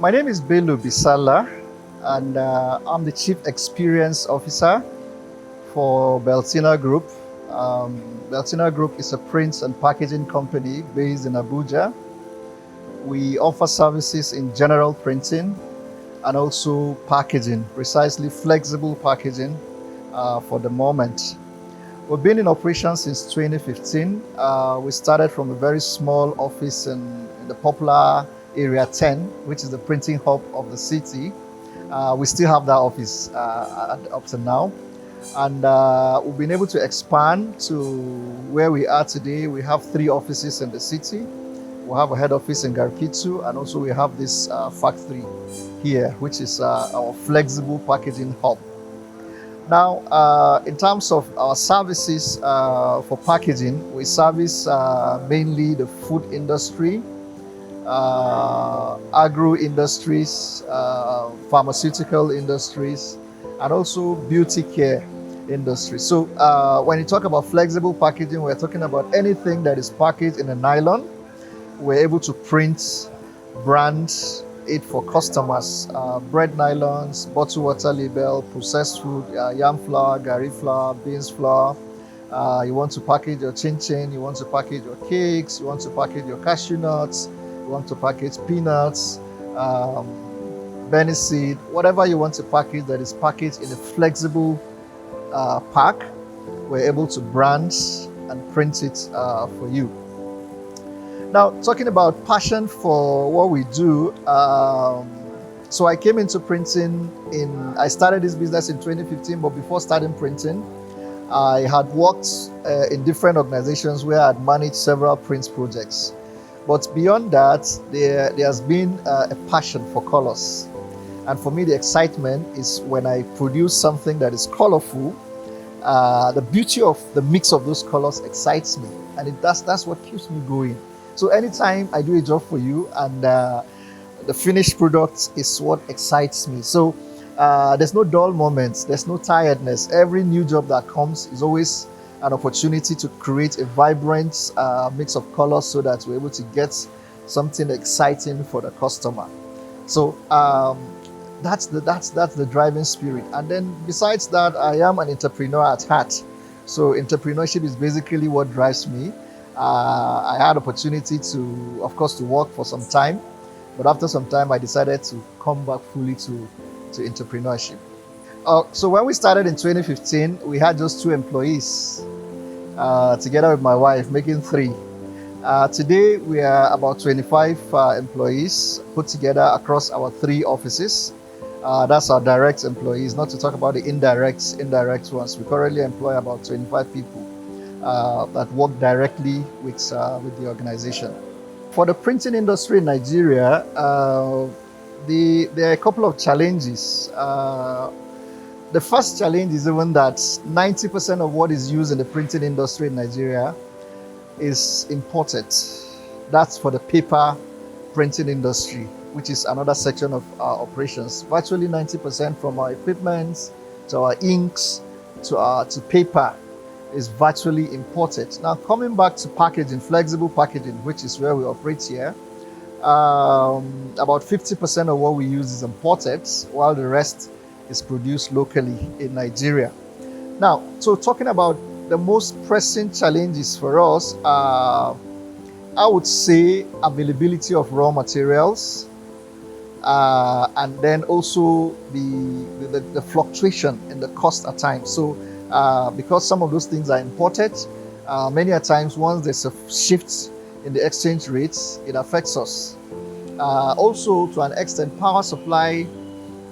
My name is Bello Bisalla, and I'm the Chief Experience Officer for Beltina Group. Beltina Group is a print and packaging company based in Abuja. We offer services in general printing and also packaging, precisely flexible packaging for the moment. We've been in operation since 2015. We started from a very small office in the popular Area 10, which is the printing hub of the city. We still have that office up to now. And we've been able to expand to where we are today. We have 3 offices in the city. We have a head office in Garkitu, and also we have this factory here, which is our flexible packaging hub. Now, in terms of our services for packaging, we service mainly the food industry, agro industries, pharmaceutical industries, and also beauty care industry. So when you talk about flexible packaging, we're talking about anything that is packaged in a nylon. We're able to print, brand it for customers. Bread nylons, bottled water label, processed food, yam flour, gari flour, beans flour. You want to package your chin-chin, you want to package your cakes, you want to package your cashew nuts, you want to package peanuts, Benny seed, whatever you want to package that is packaged in a flexible pack, we're able to brand and print it for you. Now, talking about passion for what we do, so I came into printing I started this business in 2015, but before starting printing, I had worked in different organizations where I had managed several print projects. But beyond that, there has been a passion for colors. And for me, the excitement is when I produce something that is colorful. The beauty of the mix of those colors excites me, and that's what keeps me going. So anytime I do a job for you and the finished product is what excites me. So there's no dull moments, there's no tiredness. Every new job that comes is always an opportunity to create a vibrant mix of colors so that we're able to get something exciting for the customer. So that's the driving spirit. And then besides that, I am an entrepreneur at heart. So entrepreneurship is basically what drives me. I had opportunity to, of course, to work for some time, but after some time I decided to come back fully to entrepreneurship. So when we started in 2015, we had just 2 employees, together with my wife, making 3. Today we are about 25 employees put together across our 3 offices. That's our direct employees, not to talk about the indirect ones. We currently employ about 25 people that work directly with the organization. For the printing industry in Nigeria, there are a couple of challenges. The first challenge is even that 90% of what is used in the printing industry in Nigeria is imported. That's for the paper printing industry, which is another section of our operations. Virtually 90% from our equipment to our inks to paper is virtually imported. Now, coming back to packaging, flexible packaging, which is where we operate here, about 50% of what we use is imported, while the rest is produced locally in Nigeria. Now, so talking about the most pressing challenges for us, I would say availability of raw materials, and then also the fluctuation in the cost at times. So because some of those things are imported, many a times once there's a shift in the exchange rates, it affects us. Also, to an extent, power supply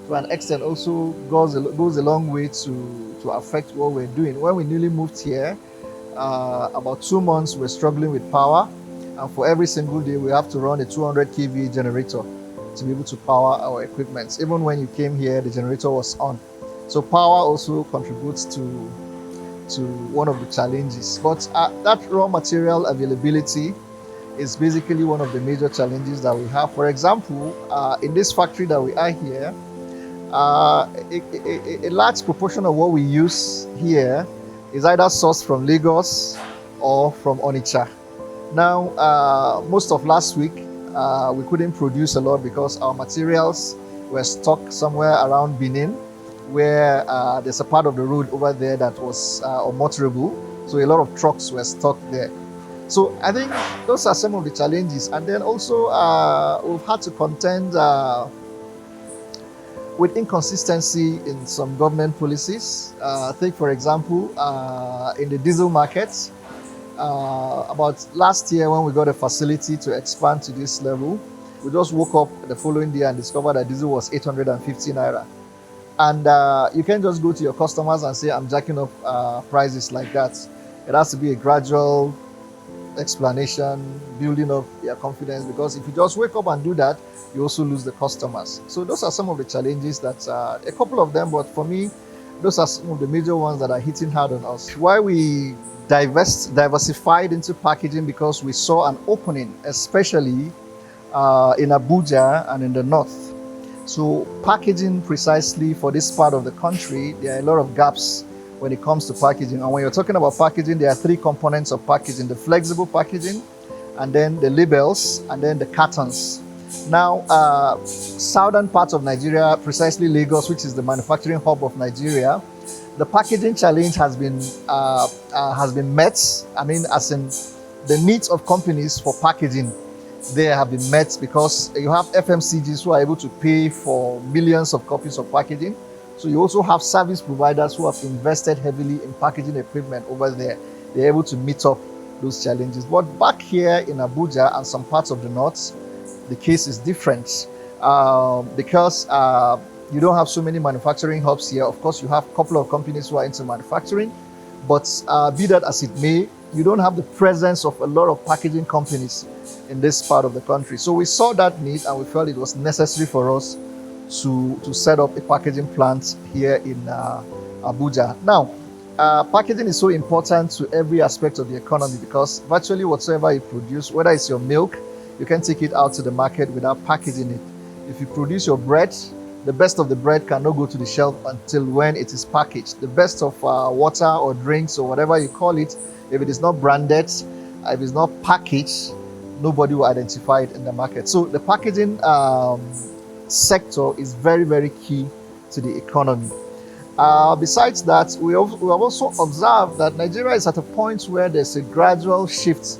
to an extent also goes a long way to affect what we're doing. When we newly moved here, about 2 months we're struggling with power, and for every single day we have to run a 200 kVA generator to be able to power our equipment. Even when you came here, the generator was on. So power also contributes to one of the challenges. But that raw material availability is basically one of the major challenges that we have. For example, in this factory that we are here, a large proportion of what we use here is either sourced from Lagos or from Onitsha. Now, most of last week, we couldn't produce a lot because our materials were stuck somewhere around Benin, where there's a part of the road over there that was unmotorable. So a lot of trucks were stuck there. So I think those are some of the challenges. And then also we've had to contend with inconsistency in some government policies. Take, for example, in the diesel market, about last year when we got a facility to expand to this level, we just woke up the following day and discovered that diesel was 850 naira. And you can't just go to your customers and say, I'm jacking up prices like that. It has to be a gradual explanation, building up their confidence, because if you just wake up and do that, you also lose the customers. So those are some of the challenges that, a couple of them, but for me, those are some of the major ones that are hitting hard on us. Why we diversified into packaging, because we saw an opening, especially in Abuja and in the north. So packaging precisely for this part of the country, there are a lot of gaps when it comes to packaging. And when you're talking about packaging, there are three components of packaging: the flexible packaging, and then the labels, and then the cartons. Now, southern parts of Nigeria, precisely Lagos, which is the manufacturing hub of Nigeria, the packaging challenge has been met. I mean, as in the needs of companies for packaging, they have been met, because you have FMCGs who are able to pay for millions of copies of packaging. So you also have service providers who have invested heavily in packaging equipment over there. They're able to meet up those challenges. But back here in Abuja and some parts of the north, the case is different, because you don't have so many manufacturing hubs here. Of course, you have a couple of companies who are into manufacturing, but be that as it may, you don't have the presence of a lot of packaging companies in this part of the country. So we saw that need, and we felt it was necessary for us to set up a packaging plant here in Abuja. Now, packaging is so important to every aspect of the economy, because virtually whatsoever you produce, whether it's your milk, you can take it out to the market without packaging it. If you produce your bread, the best of the bread cannot go to the shelf until when it is packaged. The best of water or drinks or whatever you call it, if it is not branded, if it's not packaged, nobody will identify it in the market. So the packaging sector is very, very key to the economy. Besides that, we have also observed that Nigeria is at a point where there's a gradual shift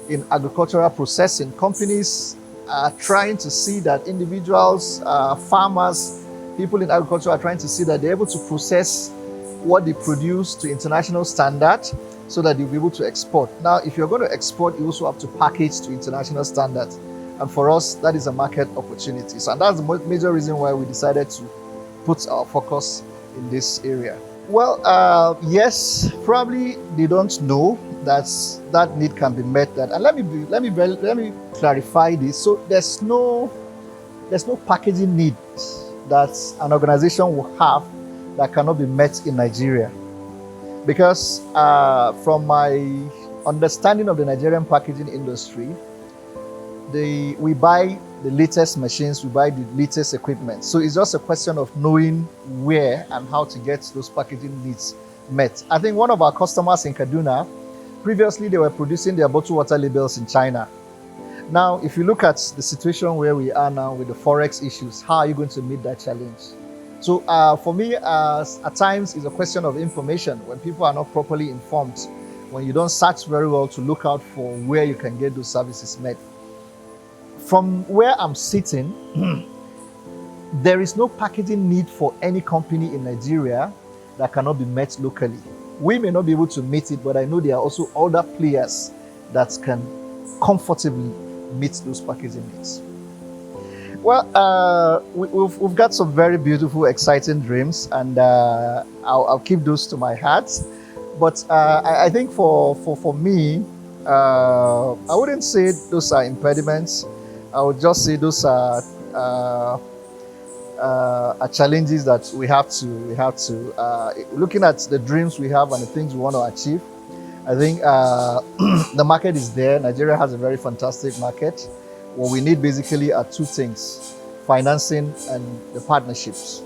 in agricultural processing. Companies are trying to see that individuals, farmers, people in agriculture are trying to see that they're able to process what they produce to international standard, so that they'll be able to export. Now, if you're going to export, you also have to package to international standards. And for us, that is a market opportunity. So, and that's the major reason why we decided to put our focus in this area. Well, yes, probably they don't know that need can be met. And let me clarify this. So there's no packaging need that an organization will have that cannot be met in Nigeria. Because from my understanding of the Nigerian packaging industry, we buy the latest machines, we buy the latest equipment. So it's just a question of knowing where and how to get those packaging needs met. I think one of our customers in Kaduna, previously they were producing their bottled water labels in China. Now, if you look at the situation where we are now with the Forex issues, how are you going to meet that challenge? So for me, at times, it's a question of information. When people are not properly informed, when you don't search very well to look out for where you can get those services met. From where I'm sitting, there is no packaging need for any company in Nigeria that cannot be met locally. We may not be able to meet it, but I know there are also other players that can comfortably meet those packaging needs. Well, we've got some very beautiful, exciting dreams, and I'll keep those to my heart. But I think for me, I wouldn't say those are impediments. I would just say those are challenges that we have to. Looking at the dreams we have and the things we want to achieve, I think the market is there. Nigeria has a very fantastic market. What we need basically are two things: financing and the partnerships.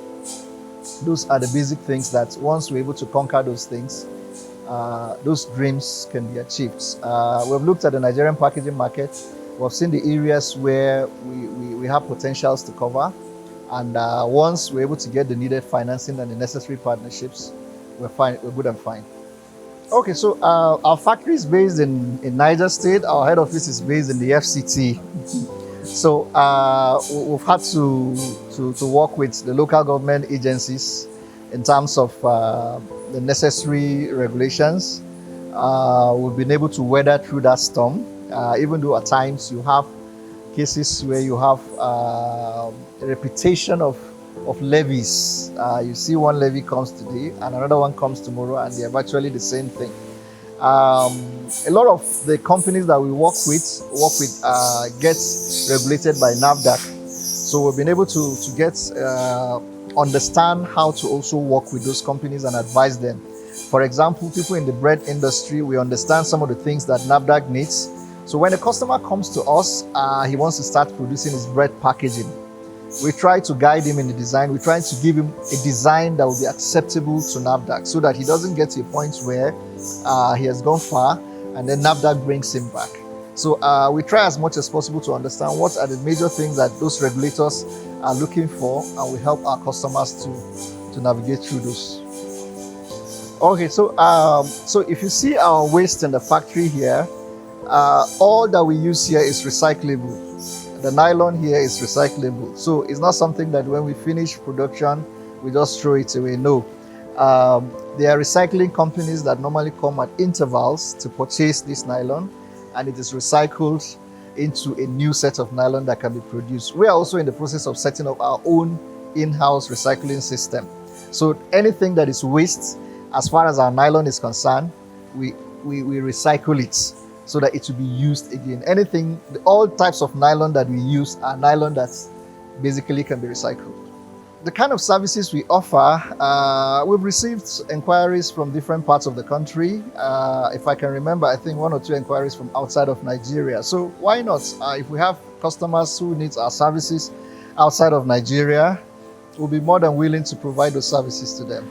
Those are the basic things that once we're able to conquer those things, those dreams can be achieved. We've looked at the Nigerian packaging market. We've seen the areas where we have potentials to cover. And once we're able to get the needed financing and the necessary partnerships, we're fine. We're good and fine. Okay, so our factory is based in Niger State. Our head office is based in the FCT. So we've had to work with the local government agencies in terms of the necessary regulations. We've been able to weather through that storm, even though at times you have cases where you have a reputation of levies. You see one levy comes today and another one comes tomorrow, and they're virtually the same thing. A lot of the companies that we work with get regulated by NAFDAC. So we've been able to understand how to also work with those companies and advise them. For example, people in the bread industry, we understand some of the things that NAFDAC needs. So when a customer comes to us, he wants to start producing his bread packaging. We try to guide him in the design. We try to give him a design that will be acceptable to NAFDAC so that he doesn't get to a point where he has gone far and then NAFDAC brings him back. So we try as much as possible to understand what are the major things that those regulators are looking for, and we help our customers to navigate through those. Okay, so if you see our waste in the factory here, all that we use here is recyclable. The nylon here is recyclable. So it's not something that when we finish production, we just throw it away. No. There are recycling companies that normally come at intervals to purchase this nylon, and it is recycled into a new set of nylon that can be produced. We are also in the process of setting up our own in-house recycling system. So anything that is waste, as far as our nylon is concerned, we recycle it so that it will be used again. Anything, all types of nylon that we use are nylon that basically can be recycled. The kind of services we offer, we've received inquiries from different parts of the country. If I can remember, I think 1 or 2 inquiries from outside of Nigeria. So why not? If we have customers who need our services outside of Nigeria, we'll be more than willing to provide those services to them.